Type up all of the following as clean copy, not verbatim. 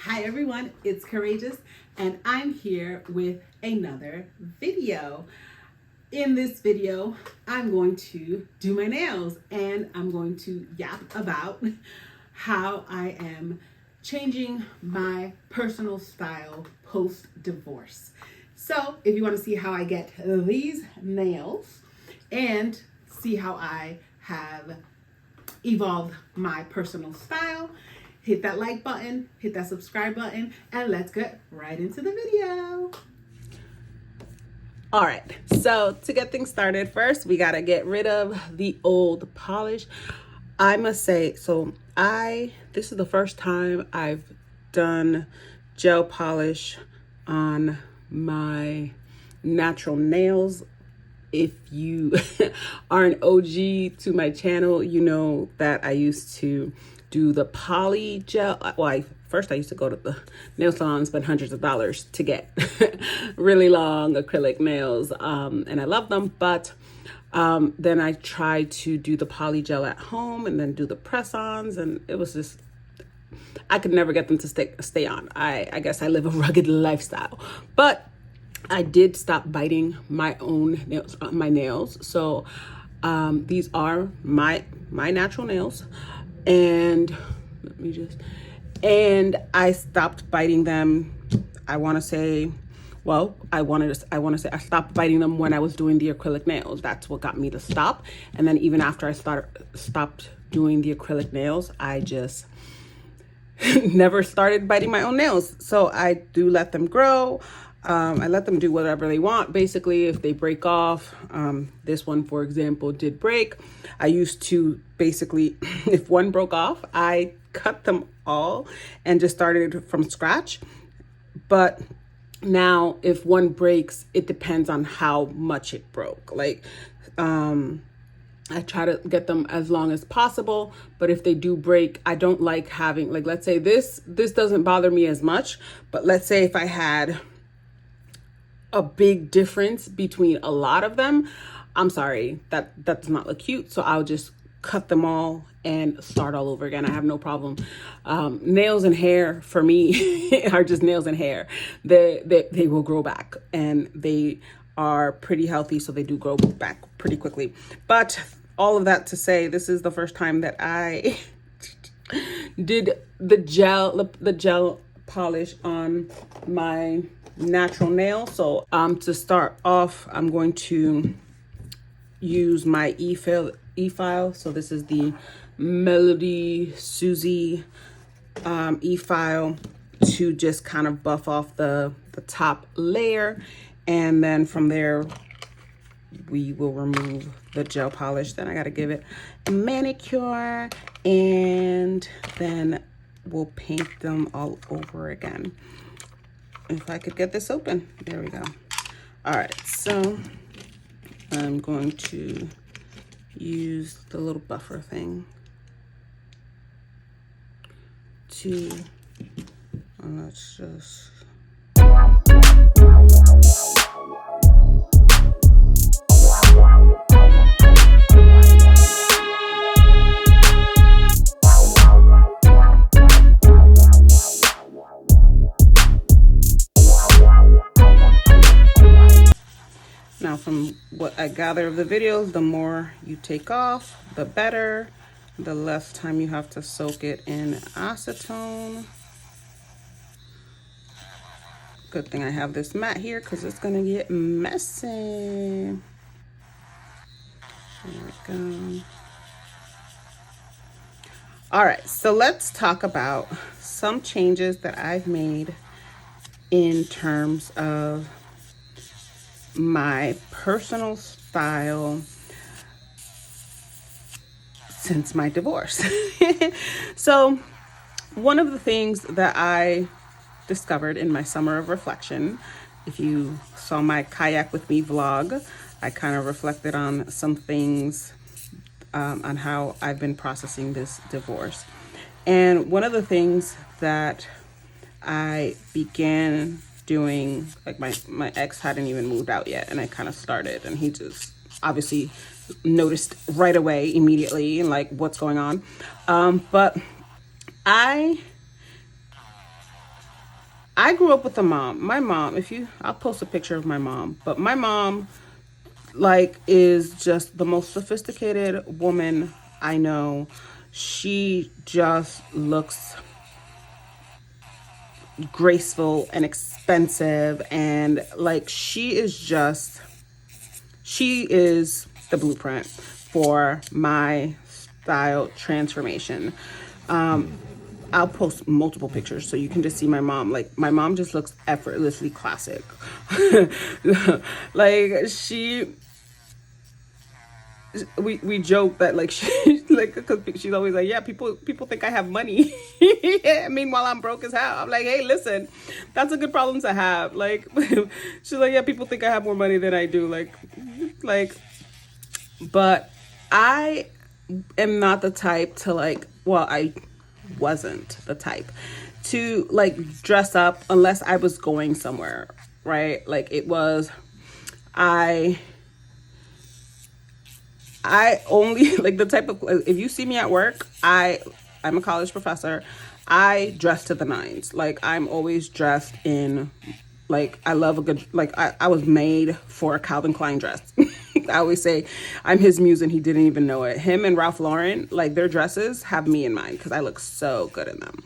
Hi everyone, it's Courageous and I'm here with another video. In this video, I'm going to do my nails and I'm going to yap about how I am changing my personal style post-divorce. So if you want to see how I get these nails and see how I have evolved my personal style, hit that like button, hit that subscribe button, and let's get right into the video. All right, so to get things started, first we gotta get rid of the old polish. I must say, this is the first time I've done gel polish on my natural nails. If you are an OG to my channel, you know that I used to do the poly gel. Well, first I used to go to the nail salon and spend hundreds of dollars to get really long acrylic nails, and I love them. But then I tried to do the poly gel at home and then do the press-ons, and it was just, I could never get them to stay on. I guess I live a rugged lifestyle, but I did stop biting my own nails, So these are my natural nails, and I stopped biting them. I stopped biting them when I was doing the acrylic nails. That's what got me to stop. And then even after I stopped doing the acrylic nails, I just never started biting my own nails. So I do let them grow. I let them do whatever they want. Basically, if they break off, this one, for example, did break. I used to basically, if one broke off, I cut them all and just started from scratch. But now if one breaks, it depends on how much it broke. Like, I try to get them as long as possible, but if they do break, I don't like having, like, let's say this doesn't bother me as much, but let's say if I had a big difference between a lot of them, I'm sorry, that does not look cute. So I'll just cut them all and start all over again. I have no problem. Nails and hair for me are just nails and hair. They will grow back, and they are pretty healthy, so they do grow back pretty quickly. But all of that to say, this is the first time that I did the gel polish on my natural nail. So to start off, I'm going to use my e-file. So this is the Melody Susie e-file to just kind of buff off the top layer, and then from there we will remove the gel polish. Then I got to give it a manicure, and then we'll paint them all over again. If I could get this open. There we go. All right, so I'm going to use the little buffer thing to, let's just, now, from what I gather of the videos, the more you take off, the better. The less time you have to soak it in acetone. Good thing I have this mat here because it's gonna get messy. There we go. All right, so let's talk about some changes that I've made in terms of my personal style since my divorce. So one of the things that I discovered in my summer of reflection, if you saw my kayak with me vlog, I kind of reflected on some things on how I've been processing this divorce. And one of the things that I began doing, like my ex hadn't even moved out yet, and I kind of started, and he just obviously noticed right away, immediately, like what's going on. But I I grew up with a mom. My mom, I'll post a picture of my mom, but my mom, like, is just the most sophisticated woman I know. She just looks graceful and expensive, and like, she is the blueprint for my style transformation. I'll post multiple pictures so you can just see my mom. Like, my mom just looks effortlessly classic. Like, we joke that, like, she, like, because she's always like, yeah, people think I have money. Meanwhile, I'm broke as hell. I'm like, hey, listen, that's a good problem to have. Like, she's like, yeah, people think I have more money than I do. Like, but I am not the type to, like, well, I wasn't the type to, like, dress up unless I was going somewhere, right? Like, it was, I only like the type of, if you see me at work, I'm a college professor. I dress to the nines. Like, I'm always dressed in, like, I love a good, like, I was made for a Calvin Klein dress. I always say I'm his muse and he didn't even know it. Him and Ralph Lauren, like, their dresses have me in mind because I look so good in them.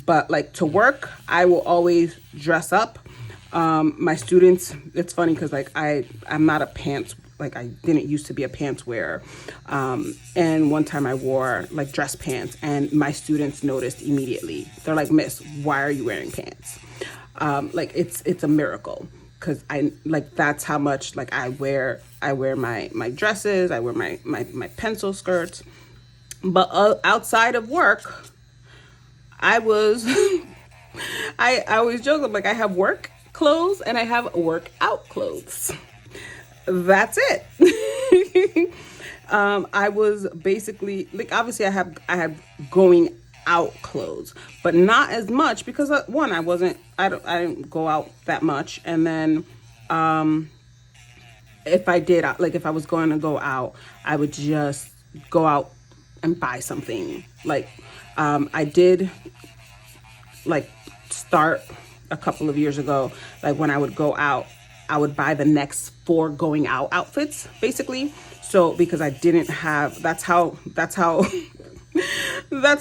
But like, to work, I will always dress up. My students, it's funny because, like, I'm not a pants, like, I didn't used to be a pants wearer. And one time I wore, like, dress pants, and my students noticed immediately. They're like, Miss, why are you wearing pants? Like, it's a miracle, because I, like, that's how much, like, I wear my dresses, I wear my pencil skirts. But outside of work, I was I always joke, I'm like, I have work clothes and I have workout clothes. That's it. I was basically, like, obviously I had going out clothes, but not as much because, one, I didn't go out that much, and then if I did, like, if I was going to go out, I would just go out and buy something. Like, I did, like, start a couple of years ago, like, when I would go out, I would buy the next 4 going out outfits, basically. So, because I didn't have, that's how that's how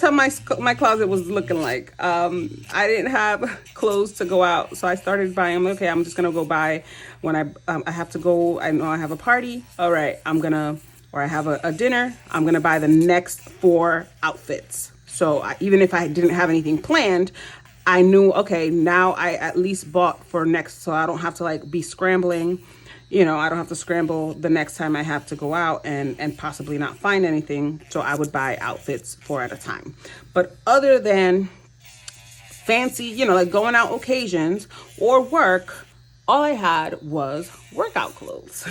my closet was looking like. I didn't have clothes to go out, so I started buying. Okay, I'm just gonna go buy when I have to go. I know I have a party. All right, or I have a dinner. I'm gonna buy the next 4 outfits. So even if I didn't have anything planned, I knew, okay, now I at least bought for next, so I don't have to, like, be scrambling. I don't have to scramble the next time I have to go out and possibly not find anything. So I would buy outfits 4 at a time. But other than fancy, like, going out occasions or work, all I had was workout clothes.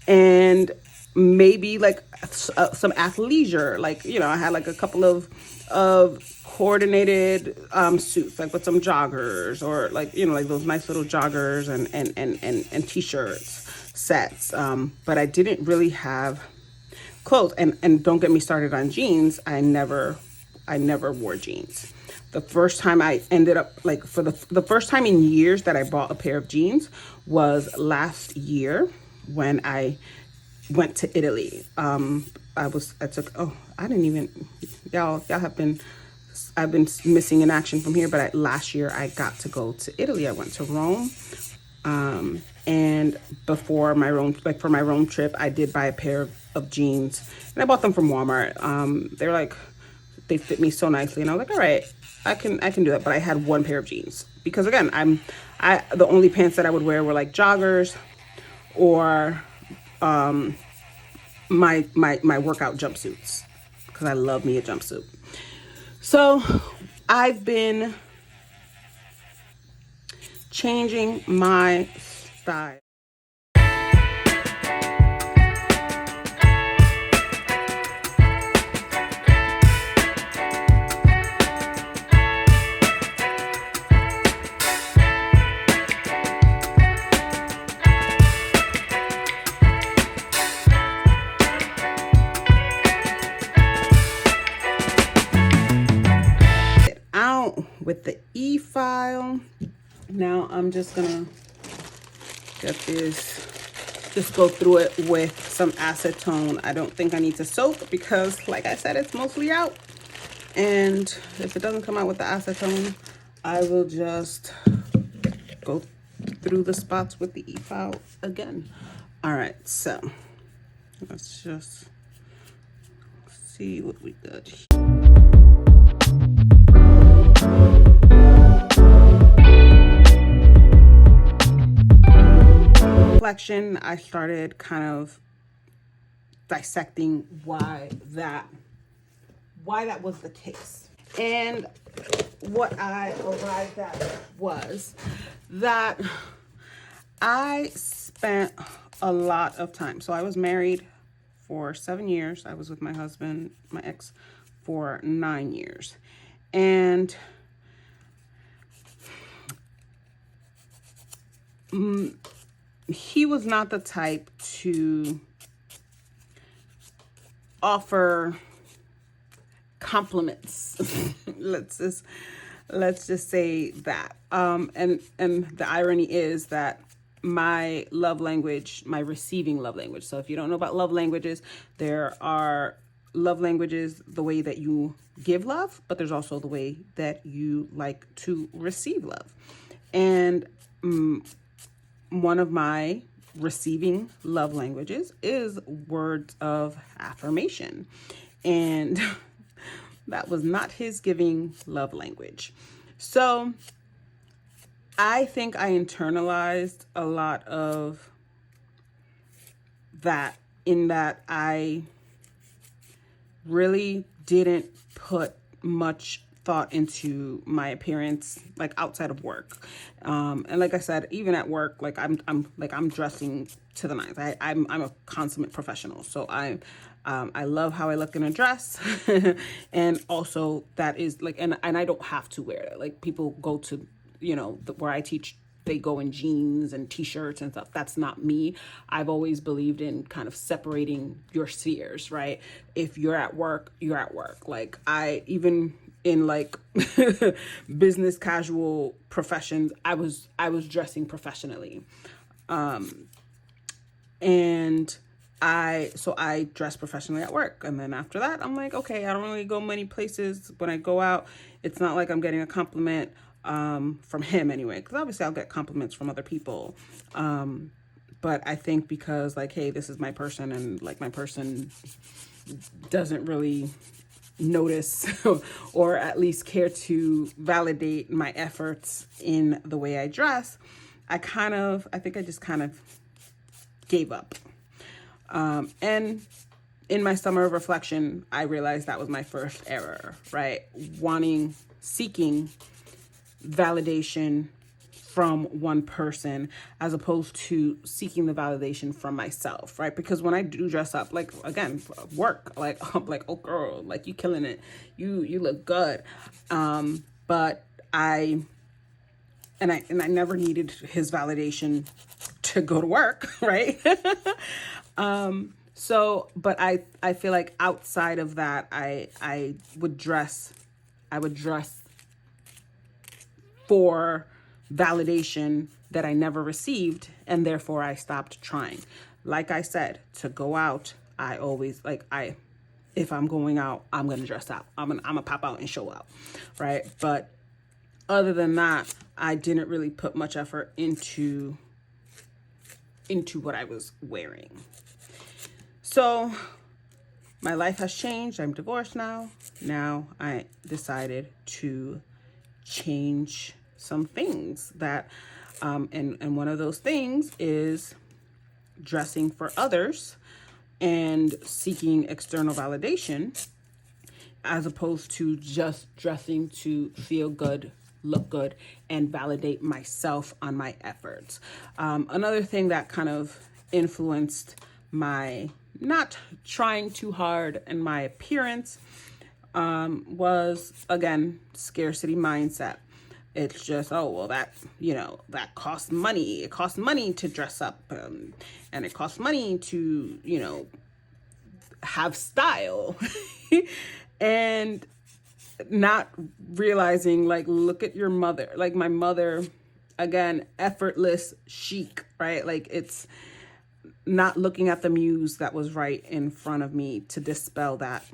And maybe, like, some athleisure, like, I had, like, a couple of coordinated suits, like with some joggers, or, like, like those nice little joggers and t-shirts sets. But I didn't really have clothes, and don't get me started on jeans. I never wore jeans. The first time I ended up, like, for the first time in years that I bought a pair of jeans was last year when I went to Italy. I've been missing in action from here, but last year I got to go to Italy. I went to Rome. And before my Rome, like, for my Rome trip, I did buy a pair of jeans, and I bought them from Walmart. They fit me so nicely, and I was like, all right, I can do that. But I had one pair of jeans because, again, the only pants that I would wear were, like, joggers or my workout jumpsuits, because I love me a jumpsuit. So I've been changing my style. out with the e-file. Now I'm just gonna get this, just go through it with some acetone. I don't think I need to soak because, like I said, it's mostly out. And if it doesn't come out with the acetone, I will just go through the spots with the e-file again. All right, so let's just see what we got here. Reflection, I started kind of dissecting why that was the case. And what I arrived at was that I spent a lot of time. So I was married for 7 years. I was with my husband, my ex, for 9 years. And he was not the type to offer compliments. let's just say that. And the irony is that my love language, my receiving love language. So if you don't know about love languages, there are love languages, the way that you give love, but there's also the way that you like to receive love. And one of my receiving love languages is words of affirmation. And that was not his giving love language. So I think I internalized a lot of that, in that I really didn't put much thought into my appearance, like outside of work. And like I said, even at work, like I'm dressing to the nines. I'm a consummate professional. So I love how I look in a dress. And also that is like, and I don't have to wear it. Like people go to, where I teach, they go in jeans and t-shirts and stuff. That's not me. I've always believed in kind of separating your spheres, right? If you're at work, you're at work. Like even in like business casual professions, I was dressing professionally. And I dress professionally at work. And then after that, I'm like, okay, I don't really go many places. When I go out, it's not like I'm getting a compliment from him anyway, because obviously I'll get compliments from other people. But I think because like, hey, this is my person, and like my person doesn't really notice or at least care to validate my efforts in the way I dress, I think I just kind of gave up. And in my summer of reflection, I realized that was my first error, right? Seeking validation from one person as opposed to seeking the validation from myself, right? Because when I do dress up, like again, work, like I'm like, oh girl, like you killing it, you look good. But I never needed his validation to go to work, right? But I feel like outside of that, I would dress for validation that I never received, and therefore I stopped trying. Like I said, to go out, I always if I'm going out, I'm gonna dress out. I'm gonna pop out and show out, right? But other than that, I didn't really put much effort into what I was wearing. So my life has changed. I'm divorced now. Now I decided to change some things that, and one of those things is dressing for others and seeking external validation, as opposed to just dressing to feel good, look good, and validate myself on my efforts. Another thing that kind of influenced my not trying too hard in my appearance was, again, scarcity mindset. It's just, oh, well, that costs money. It costs money to dress up, and it costs money to, have style. And not realizing, like, look at your mother. Like, my mother, again, effortless chic, right? Like, it's not looking at the muse that was right in front of me to dispel that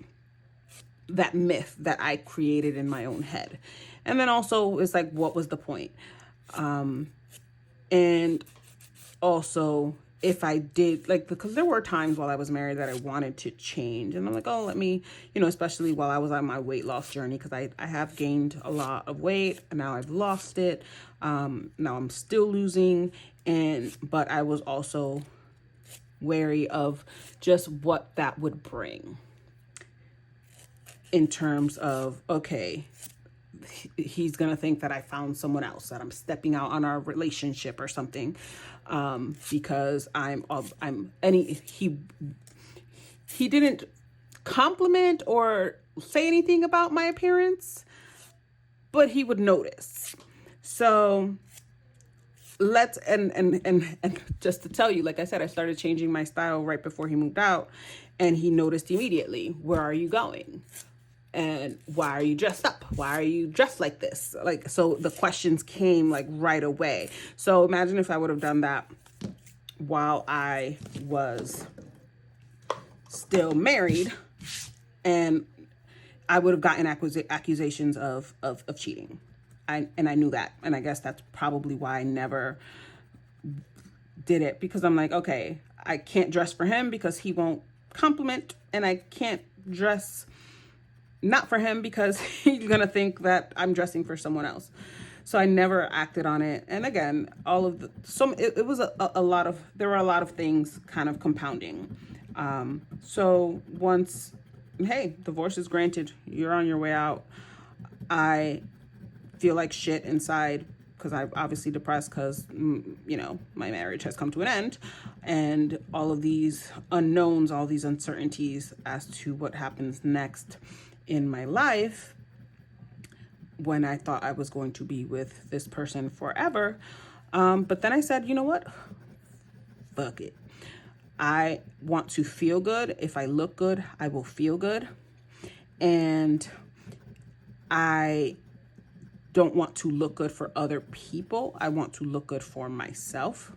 myth that I created in my own head. And then also it's like, what was the point? And also, if I did, like, because there were times while I was married that I wanted to change, and I'm like, oh, let me, especially while I was on my weight loss journey, because I have gained a lot of weight and now I've lost it. Now I'm still losing, but I was also wary of just what that would bring in terms of, okay, he's gonna think that I found someone else, that I'm stepping out on our relationship or something, because he didn't compliment or say anything about my appearance, but he would notice. So and just to tell you, like I said, I started changing my style right before he moved out, and he noticed immediately. Where are you going? And why are you dressed up? Why are you dressed like this? Like, so the questions came like right away. So imagine if I would have done that while I was still married, and I would have gotten accusations of cheating. I knew that. And I guess that's probably why I never did it, because I'm like, okay, I can't dress for him because he won't compliment, and I can't dress not for him because he's gonna think that I'm dressing for someone else. So I never acted on it. And again, it was a lot of, there were a lot of things kind of compounding. So once, hey, divorce is granted, you're on your way out, I feel like shit inside, because I'm obviously depressed because, my marriage has come to an end, and all of these unknowns, all these uncertainties as to what happens next in my life, when I thought I was going to be with this person forever. But then I said, you know what? Fuck it. I want to feel good. If I look good, I will feel good. And I don't want to look good for other people. I want to look good for myself,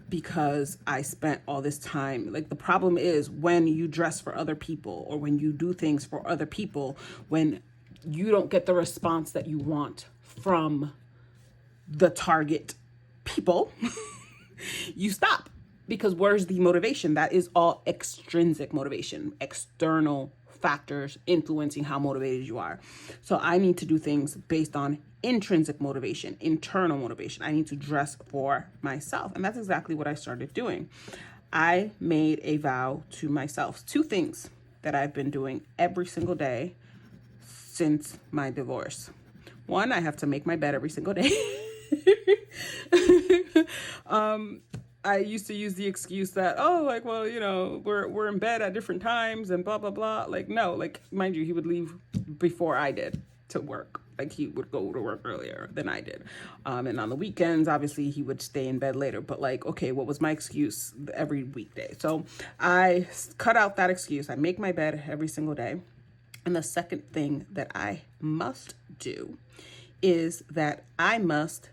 because I spent all this time. Like, the problem is when you dress for other people, or when you do things for other people, when you don't get the response that you want from the target people, you stop, because where's the motivation? That is all extrinsic motivation, external factors influencing how motivated you are. So I need to do things based on intrinsic motivation, internal motivation. I need to dress for myself. And that's exactly what I started doing. I made a vow to myself. 2 things that I've been doing every single day since my divorce. 1, I have to make my bed every single day. I used to use the excuse that, oh, like, well, we're in bed at different times and blah, blah, blah. Like, no, like, mind you, he would leave before I did to work. Like, he would go to work earlier than I did. And on the weekends, obviously, he would stay in bed later. But like, okay, what was my excuse every weekday? So I cut out that excuse. I make my bed every single day. And the second thing that I must do is that I must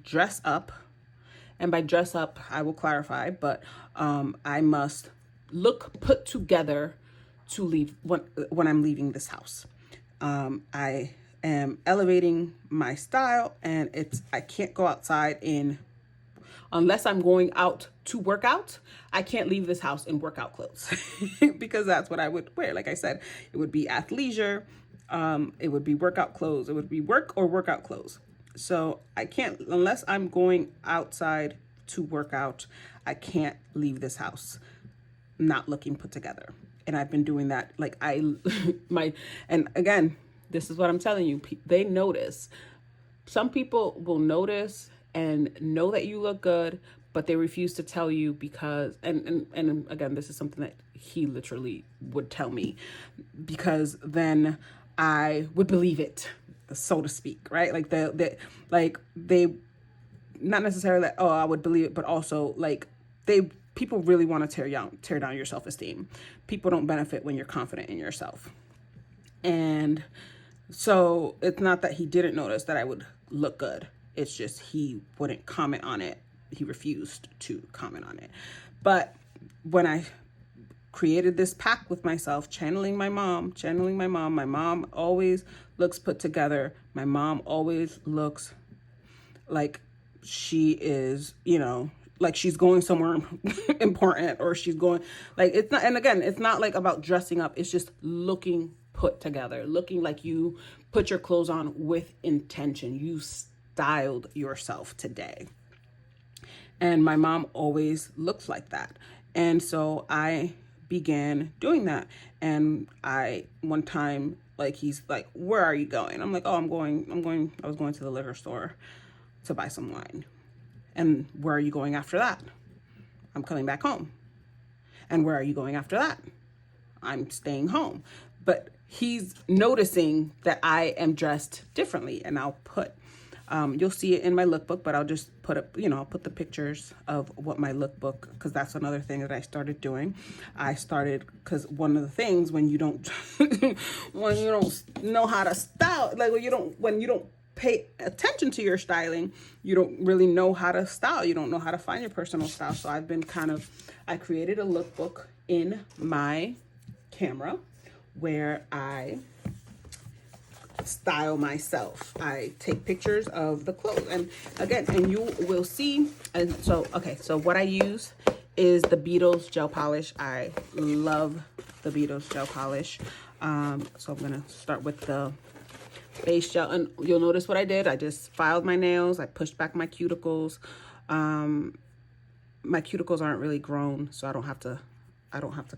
dress up. And by dress up, I will clarify, but I must look put together to leave when I'm leaving this house. I am elevating my style, and I can't go outside unless I'm going out to work out. I can't leave this house in workout clothes because that's what I would wear. Like I said, it would be athleisure. It would be workout clothes. It would be work or workout clothes. So I can't, unless I'm going outside to work out, I can't leave this house not looking put together. And I've been doing that. Like, and again, this is what I'm telling you. They notice. Some people will notice and know that you look good, but they refuse to tell you because, and again, this is something that he literally would tell me, because then I would believe it, so to speak, right? Like they not necessarily that, oh, I would believe it, but also like people really want to tear down your self-esteem. People don't benefit when you're confident in yourself. And so it's not that he didn't notice that I would look good. It's just he wouldn't comment on it. He refused to comment on it. But when I created this pact with myself, channeling my mom, my mom always looks put together. My mom always looks like she is, you know, like she's going somewhere important, or she's going, like, it's not, and again, it's not like about dressing up. It's just looking put together, looking like you put your clothes on with intention. You styled yourself today. And my mom always looks like that. And so I began doing that. And one time, like, he's like, where are you going? I'm like, oh, I was going to the liquor store to buy some wine. And where are you going after that? I'm coming back home. And where are you going after that? I'm staying home. But he's noticing that I am dressed differently. And I'll put, you'll see it in my lookbook, but I'll just put up, I'll put the pictures of what my lookbook, because that's another thing that I started doing. Because one of the things when you don't, when you don't know how to style, like when you don't pay attention to your styling, you don't really know how to style. You don't know how to find your personal style. So I created a lookbook in my camera where I style myself. I take pictures of the clothes, and again, and you will see. And so, okay, so what I use is the Beetles gel polish. I love the Beetles gel polish. So I'm gonna start with the base gel, and you'll notice what I did. I just filed my nails. I pushed back my cuticles. My cuticles aren't really grown, so I don't have to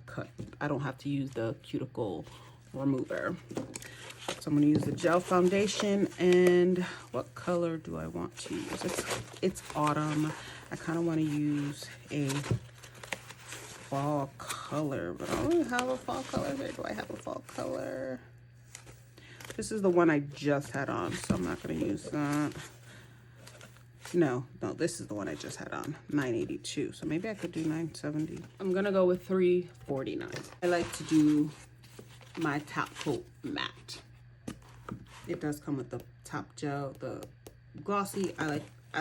cut. I don't have to use the cuticle remover. So I'm going to use the gel foundation, and what color do I want to use? It's autumn. I kind of want to use a fall color, but I don't really have a fall color. Where do I have a fall color? This is the one I just had on, so I'm not going to use that. No, this is the one I just had on, 982. So maybe I could do 970. I'm going to go with 349. I like to do my top coat matte. It does come with the top gel, the glossy. I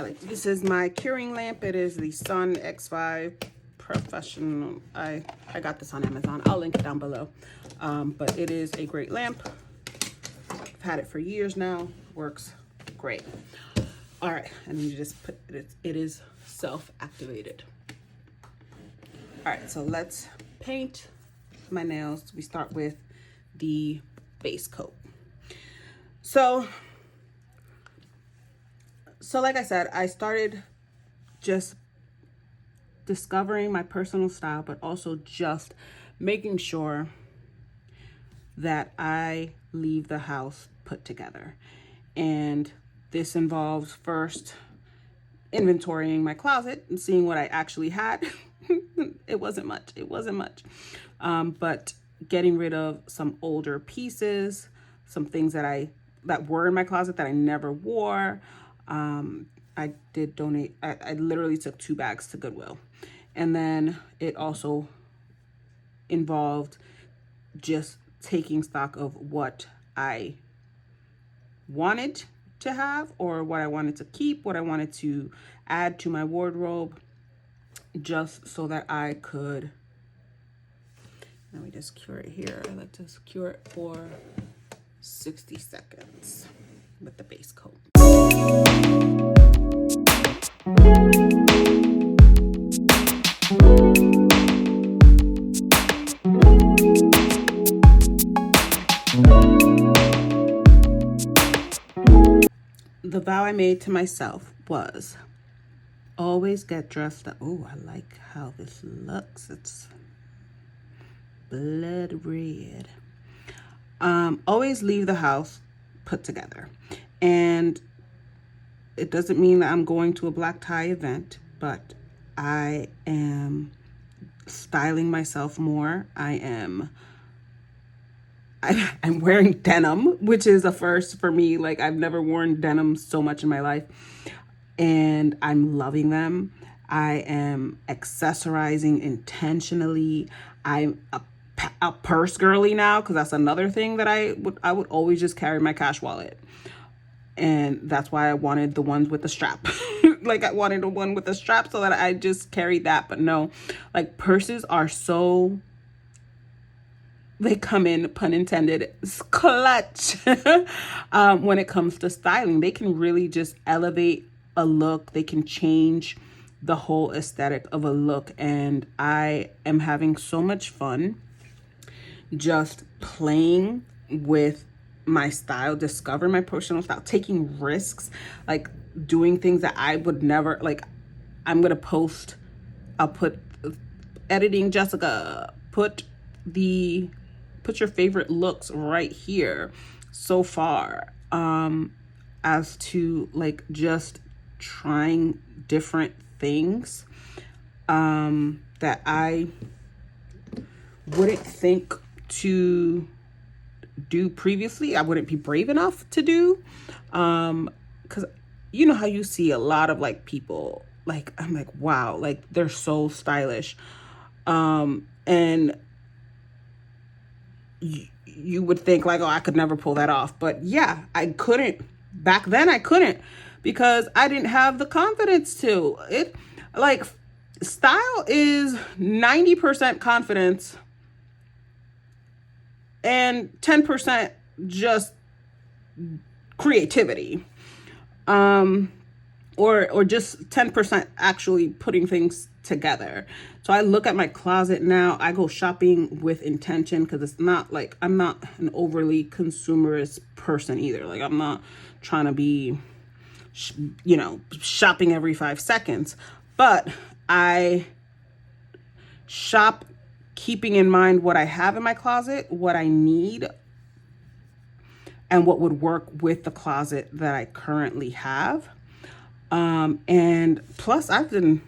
like this is my curing lamp. It is the Sun X5 Professional. I got this on Amazon. I'll link it down below. But it is a great lamp. I've had it for years now. Works great. All right, and then you just put it. It is self-activated. All right, so let's paint my nails. We start with the base coat. So like I said, I started just discovering my personal style, but also just making sure that I leave the house put together. And this involves first inventorying my closet and seeing what I actually had. It wasn't much. But getting rid of some older pieces, some things that were in my closet that I never wore. I did donate. I literally took 2 bags to Goodwill. And then it also involved just taking stock of what I wanted to have, or what I wanted to keep, what I wanted to add to my wardrobe, just so that I could. Let me just cure it here. I like to cure it for 60 seconds with the base coat. The vow I made to myself was always get dressed up. Oh, I like how this looks. It's blood red. Always leave the house put together. And it doesn't mean that I'm going to a black tie event, but I am styling myself more. I'm wearing denim, which is a first for me. Like, I've never worn denim so much in my life, and I'm loving them. I am accessorizing intentionally. I'm a a purse girly now, because that's another thing that I would always just carry my cash wallet. And that's why I wanted the ones with the strap. Like, I wanted the one with the strap so that I just carried that. But no, like, purses are so, they come in, pun intended, clutch. When it comes to styling, they can really just elevate a look. They can change the whole aesthetic of a look. And I am having so much fun just playing with my style, discover my personal style, taking risks, like doing things that I would never, like, I'm gonna post, I'll put editing Jessica, put your favorite looks right here so far, as to like just trying different things that I wouldn't think to do previously. I wouldn't be brave enough to do, because you know how you see a lot of like people, like, I'm like, wow, like they're so stylish, and you would think like, oh, I could never pull that off. But yeah, I couldn't. Back then I couldn't, because I didn't have the confidence to. It, like, style is 90% confidence and 10% just creativity, or just 10% actually putting things together. So I look at my closet now, I go shopping with intention, because it's not like, I'm not an overly consumerist person either. Like, I'm not trying to be, shopping every 5 seconds, but I shop keeping in mind what I have in my closet, what I need, and what would work with the closet that I currently have. And plus I've been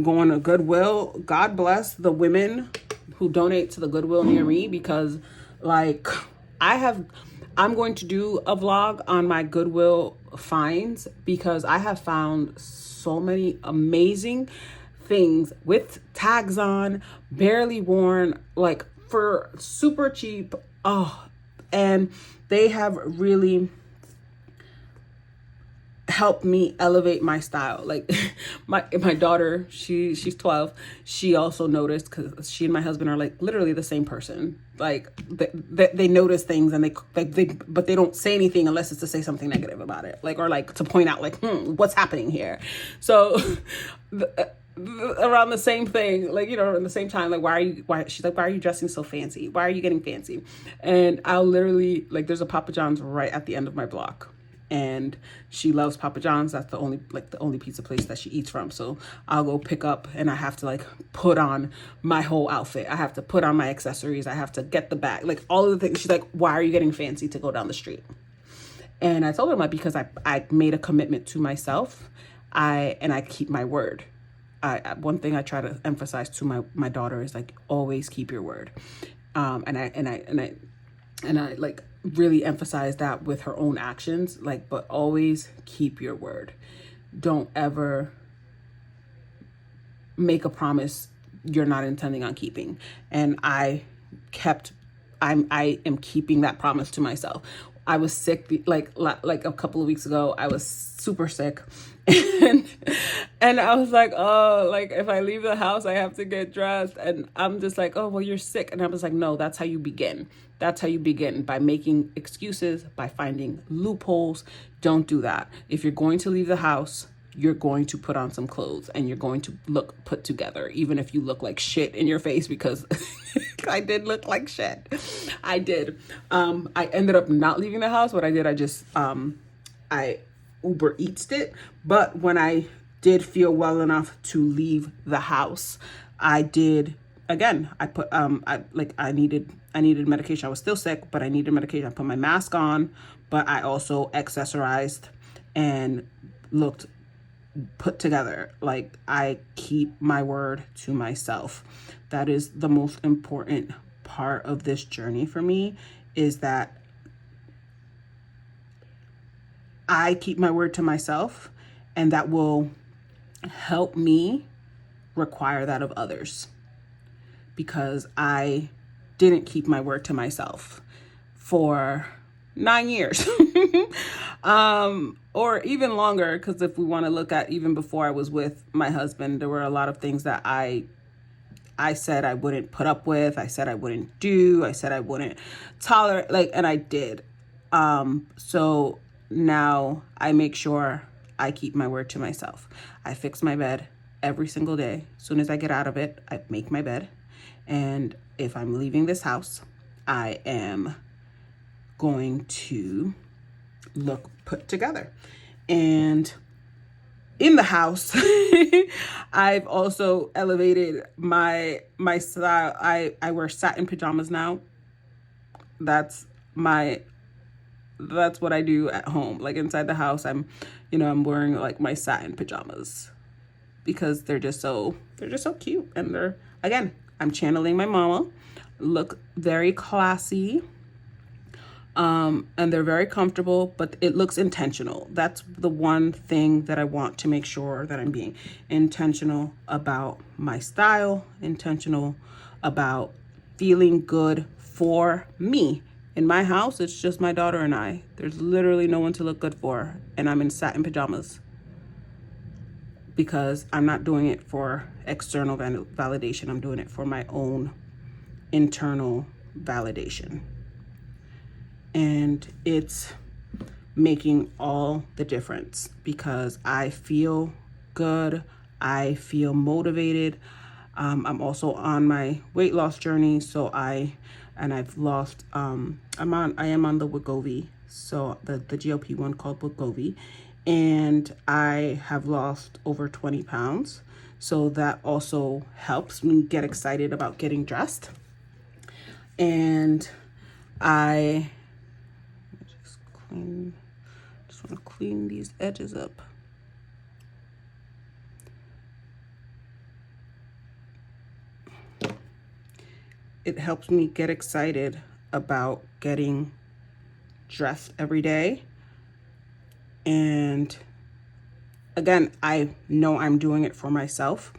going to Goodwill. God bless the women who donate to the Goodwill near me, because like, I'm going to do a vlog on my Goodwill finds, because I have found so many amazing things with tags on, barely worn, like for super cheap. Oh, and they have really helped me elevate my style. Like, my daughter, she's 12. She also noticed, because she and my husband are like literally the same person. Like, they notice things, and but they don't say anything unless it's to say something negative about it, like, or like to point out like, what's happening here. So around the same thing, like, in the same time, like, she's like, why are you dressing so fancy? Why are you getting fancy? And I'll literally, like, there's a Papa John's right at the end of my block, and she loves Papa John's. That's the only pizza place that she eats from. So I'll go pick up, and I have to like put on my whole outfit. I have to put on my accessories. I have to get the bag, like all of the things. She's like, why are you getting fancy to go down the street? And I told her, like, because I made a commitment to myself. I keep my word. One thing I try to emphasize to my daughter is like, always keep your word. And I like really emphasize that with her own actions, like, but always keep your word. Don't ever make a promise you're not intending on keeping. And I am keeping that promise to myself. I was sick, like a couple of weeks ago. I was super sick, and I was like, oh, like, if I leave the house, I have to get dressed. And I'm just like, oh, well, you're sick. And I was like, no, that's how you begin. That's how you begin, by making excuses, by finding loopholes. Don't do that. If you're going to leave the house, you're going to put on some clothes, and you're going to look put together, even if you look like shit in your face, because I did look like shit. I did. I ended up not leaving the house. What I did, I just, I Uber Eats'd it. But when I did feel well enough to leave the house, I did, again, I put, I needed medication. I was still sick, but I needed medication. I put my mask on, but I also accessorized and looked put together. Like, I keep my word to myself. That is the most important part of this journey for me, is that I keep my word to myself, and that will help me require that of others. because I didn't keep my word to myself for 9 years. Or even longer, because if we want to look at even before I was with my husband, there were a lot of things that I said I wouldn't put up with. I said I wouldn't do. I said I wouldn't tolerate, like, and I did. So now I make sure I keep my word to myself. I fix my bed every single day. As soon as I get out of it, I make my bed. And if I'm leaving this house, I am going to look put together. And in the house, I've also elevated my style. I wear satin pajamas now. That's what I do at home. Like inside the house, I'm wearing like my satin pajamas because they're just so cute. And I'm channeling my mama. Look very classy. And they're very comfortable, but it looks intentional. That's the one thing that I want to make sure that I'm being intentional about my style, intentional about feeling good for me. In my house, it's just my daughter and I. There's literally no one to look good for, and I'm in satin pajamas because I'm not doing it for external validation. I'm doing it for my own internal validation. And it's making all the difference because I feel good. I feel motivated. I'm also on my weight loss journey. So I've lost, I am on the Wegovy. So the GLP-1 called Wegovy. And I have lost over 20 pounds. So that also helps me get excited about getting dressed. And I just want to clean these edges up. It helps me get excited about getting dressed every day. And again, I know I'm doing it for myself.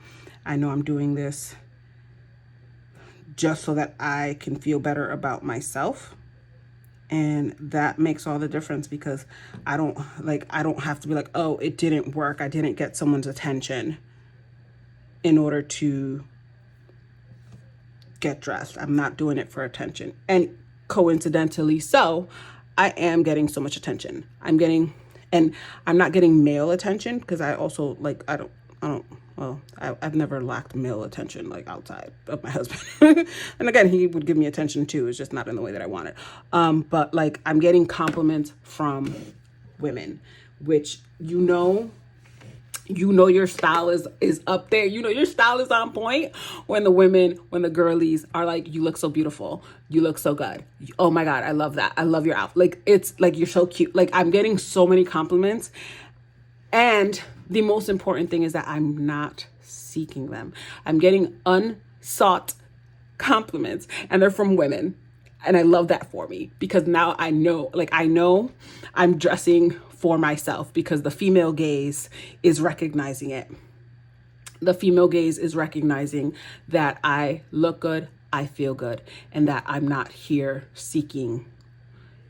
I know I'm doing this just so that I can feel better about myself. And that makes all the difference because I don't have to be like, oh, it didn't work. I didn't get someone's attention in order to get dressed. I'm not doing it for attention. And coincidentally, so I am getting so much attention. And I'm not getting male attention because I also I've never lacked male attention like outside of my husband. And again, he would give me attention too. It's just not in the way that I want it. But like I'm getting compliments from women, which your style is up there. Your style is on point when the girlies are like, you look so beautiful. You look so good. Oh my God, I love that. I love your outfit. Like, it's like, you're so cute. Like, I'm getting so many compliments. And the most important thing is that I'm not seeking them. I'm getting unsought compliments, and they're from women. And I love that for me because now I know I'm dressing for myself because the female gaze is recognizing it. The female gaze is recognizing that I look good, I feel good, and that I'm not here seeking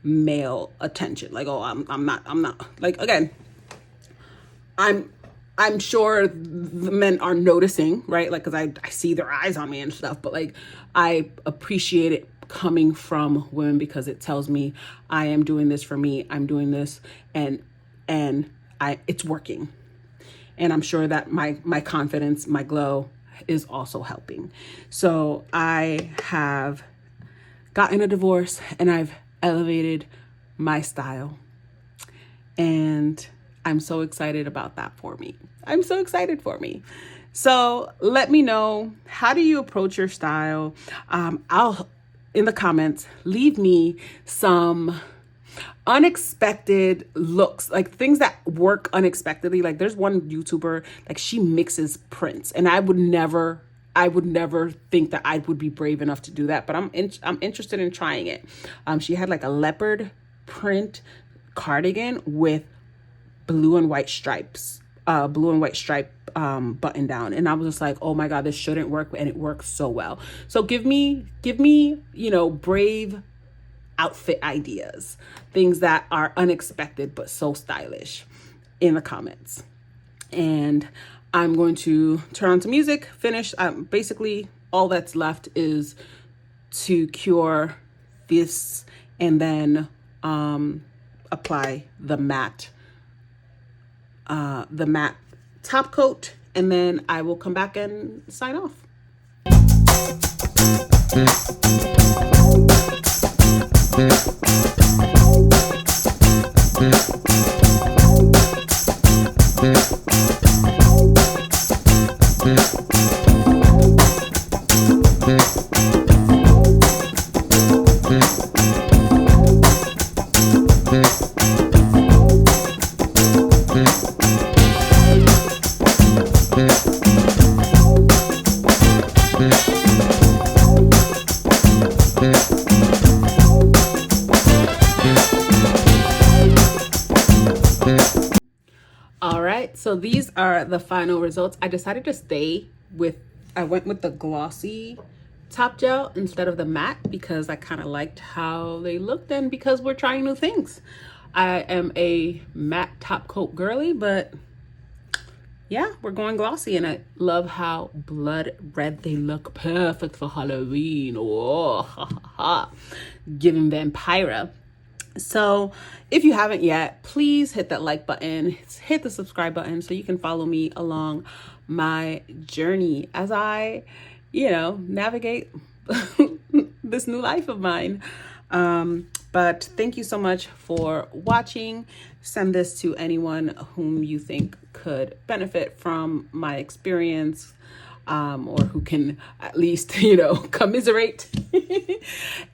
male attention. Like, oh, I'm not like, again, I'm sure the men are noticing, right? Like, cause I see their eyes on me and stuff, but like, I appreciate it coming from women because it tells me I am doing this for me. I'm doing this and it's working. And I'm sure that my confidence, my glow is also helping. So I have gotten a divorce and I've elevated my style. And I'm so excited about that for me. I'm so excited for me. So let me know, how do you approach your style? In the comments, leave me some unexpected looks, like things that work unexpectedly. Like there's one YouTuber, like she mixes prints, and I would never think that I would be brave enough to do that, but I'm interested in trying it. She had like a leopard print cardigan with blue and white stripes blue and white stripe button down, and I was just like, oh my god, this shouldn't work, and it works so well. So give me, you know, brave outfit ideas, things that are unexpected but so stylish, in the comments. And I'm going to turn on some music, finish. Basically all that's left is to cure this and then apply the matte top coat, and then I will come back and sign off. All right, so these are the final results. I decided to stay with, I went with the glossy top gel instead of the matte because I kind of liked how they looked, and because we're trying new things. I am a matte top coat girly, but yeah, we're going glossy, and I love how blood red they look. Perfect for Halloween. Oh, ha, ha, ha. Giving vampira. So if you haven't yet, please hit that like button, hit the subscribe button so you can follow me along my journey as I, you know, navigate this new life of mine. But thank you so much for watching. Send this to anyone whom you think could benefit from my experience, or who can at least, you know, commiserate.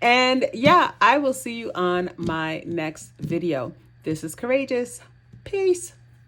And yeah, I will see you on my next video. This is Courageous. Peace.